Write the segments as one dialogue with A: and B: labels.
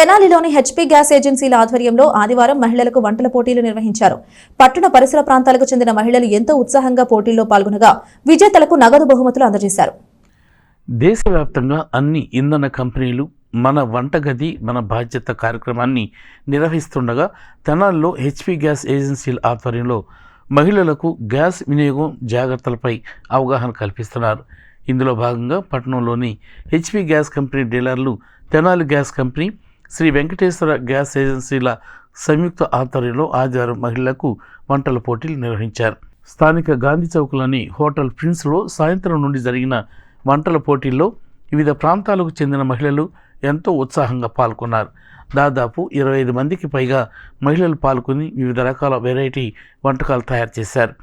A: తెనాలిలోని HP gas ఏజెన్సీల ఆధ్వర్యంలో ఆదివారం మహిళలకు వంటల పోటీలు నిర్వహించారు. పట్టణ పరిసర ప్రాంతాలకు చెందిన మహిళలు ఎంతో ఉత్సాహంగా పోటీల్లో పాల్గొనగా విజేతలకు నగదు బహుమతులు అందజేశారు.
B: దేశవ్యాప్తంగా అన్ని ఇంధన కంపెనీలు మన వంటగది మన బాధ్యత కార్యక్రమాన్ని నిర్వహిస్తుండగా తెనాలిలో హెచ్పీ గ్యాస్ ఏజెన్సీల ఆధ్వర్యంలో మహిళలకు గ్యాస్ వినియోగం జాగ్రత్తలపై అవగాహన కల్పిస్తున్నారు. ఇందులో భాగంగా పట్టణంలోని హెచ్పీ గ్యాస్ కంపెనీ డీలర్లు, Tenali gas company, Shri Venkateswara gas ఏజెన్సీల సంయుక్త ఆధ్వర్యంలో ఆదివారం మహిళలకు వంటల పోటీలు నిర్వహించారు. స్థానిక గాంధీ చౌక్లోని హోటల్ ప్రిన్స్లో సాయంత్రం నుండి జరిగిన వంటల పోటీల్లో వివిధ ప్రాంతాలకు చెందిన మహిళలు ఎంతో ఉత్సాహంగా పాల్గొన్నారు. దాదాపు 25 మందికి పైగా మహిళలు పాల్గొని వివిధ రకాల వెరైటీ వంటకాలు తయారు చేశారు.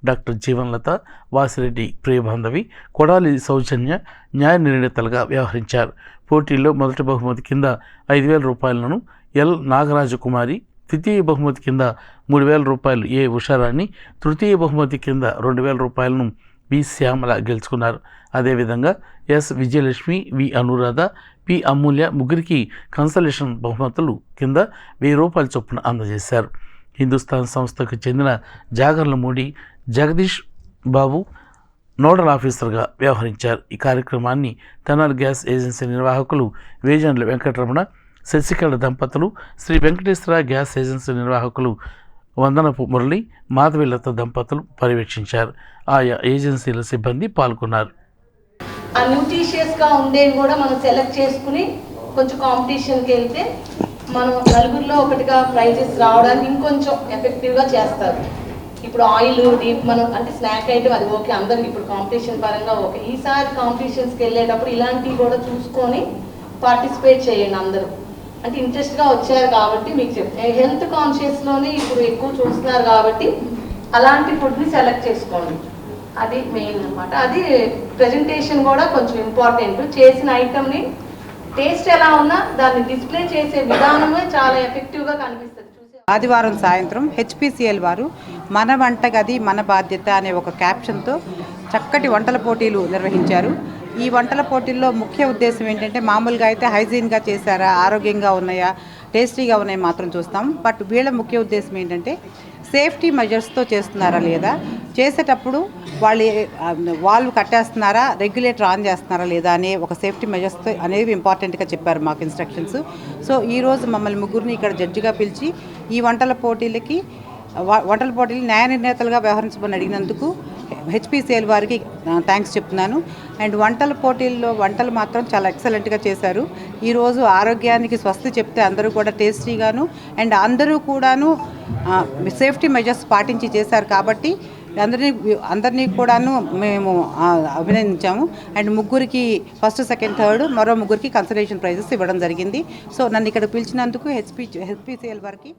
B: డాక్టర్ జీవన్లత, వాసిరెడ్డి ప్రియబాంధవి, కొడాలి సౌజన్య న్యాయ నిర్ణేతలుగా వ్యవహరించారు. పోటీల్లో మొదటి బహుమతి కింద 5,000 రూపాయలను ఎల్ నాగరాజకుమారి, ద్వితీయ బహుమతి కింద 3,000 రూపాయలు ఏ ఉషారాణి, తృతీయ బహుమతి కింద 2,000 రూపాయలను బి శ్యామల గెలుచుకున్నారు. అదేవిధంగా ఎస్ విజయలక్ష్మి, వి అనురాధ, పి అమూల్య ముగ్గురికి కన్సలేషన్ బహుమతులు కింద 1,000 రూపాయల చొప్పున అందజేశారు. హిందుస్థాన్ సంస్థకు చెందిన జాగర్లమూడి జగదీష్ బాబు నోడల్ ఆఫీసర్గా వ్యవహరించారు. ఈ కార్యక్రమాన్ని తెనాలి గ్యాస్ ఏజెన్సీ నిర్వాహకులు వేజండ్ల వెంకటరమణ, శశికళ దంపతులు, శ్రీ వెంకటేశ్వర గ్యాస్ ఏజెన్సీ నిర్వాహకులు వందనపు మురళి, మాధవిలత దంపతులు పర్యవేక్షించారు. ఆయా ఏజెన్సీల సిబ్బంది పాల్గొన్నారు.
C: న్యూట్రిషియస్గా ఉండేవి కూడా మనం సెలెక్ట్ చేసుకుని కొంచెం కాంపిటీషన్కి వెళ్తే మనం నలుగురిలో ఒకటిగా ప్రైజెస్ రావడానికి ఇంకొంచెం ఎఫెక్టివ్గా చేస్తారు. ఇప్పుడు ఆయిల్ డీప్ మనం అంటే స్నాక్ ఐటమ్ అది ఓకే, అందరికి ఇప్పుడు కాంపిటీషన్ పరంగా ఓకే. ఈసారి కాంపిటీషన్స్కి వెళ్ళేటప్పుడు ఇలాంటివి కూడా చూసుకొని పార్టిసిపేట్ చేయండి అందరూ. అంటే ఇంట్రెస్ట్గా వచ్చారు కాబట్టి మీకు హెల్త్ కాన్షియస్లోనే ఇప్పుడు ఎక్కువ చూస్తున్నారు కాబట్టి అలాంటి ఫుడ్ని సెలెక్ట్ చేసుకోండి. అది మెయిన్ అనమాట. అది ప్రెజెంటేషన్ కూడా కొంచెం ఇంపార్టెంట్. చేసిన ఐటమ్ని టేస్ట్ ఎలా ఉన్నా దాన్ని డిస్ప్లే చేసే విధానమే చాలా ఎఫెక్టివ్గా కనిపిస్తుంది.
D: ఆదివారం సాయంత్రం హెచ్పిసిఎల్ వారు మన వంటగది మన బాధ్యత అనే ఒక క్యాప్షన్తో చక్కటి వంటల పోటీలు నిర్వహించారు. ఈ వంటల పోటీల్లో ముఖ్య ఉద్దేశం ఏంటంటే, మామూలుగా అయితే హైజీన్గా చేశారా, ఆరోగ్యంగా ఉన్నాయా, టేస్టీగా ఉన్నాయి మాత్రం చూస్తాం. బట్ వీళ్ళ ముఖ్య ఉద్దేశం ఏంటంటే సేఫ్టీ మెజర్స్తో చేస్తున్నారా లేదా, చేసేటప్పుడు వాళ్ళు కట్టేస్తున్నారా, రెగ్యులేటర్ ఆన్ చేస్తున్నారా లేదా అనే ఒక సేఫ్టీ మెజర్స్తో అనేవి ఇంపార్టెంట్గా చెప్పారు మాకు ఇన్స్ట్రక్షన్స్. సో ఈరోజు మమ్మల్ని ముగ్గురిని ఇక్కడ జడ్జిగా పిలిచి ఈ వంటల పోటీలు న్యాయ నిర్ణేతలుగా వ్యవహరించమని అడిగినందుకు హెచ్పిసిఎల్ వారికి థ్యాంక్స్ చెప్తున్నాను. అండ్ వంటల పోటీల్లో వంటలు మాత్రం చాలా ఎక్సలెంట్గా చేశారు. ఈరోజు ఆరోగ్యానికి స్వస్తి చెప్తే అందరూ కూడా టేస్టీగాను అండ్ అందరూ కూడాను సేఫ్టీ మెజర్స్ పాటించి చేశారు కాబట్టి అందరినీ కూడాను మేము అభినందించాము. అండ్ ముగ్గురికి ఫస్ట్, సెకండ్, థర్డ్, మరో ముగ్గురికి కన్సలేషన్ ప్రైజెస్ ఇవ్వడం జరిగింది. సో నన్ను ఇక్కడ పిలిచినందుకు హెచ్పిసిఎల్ వారికి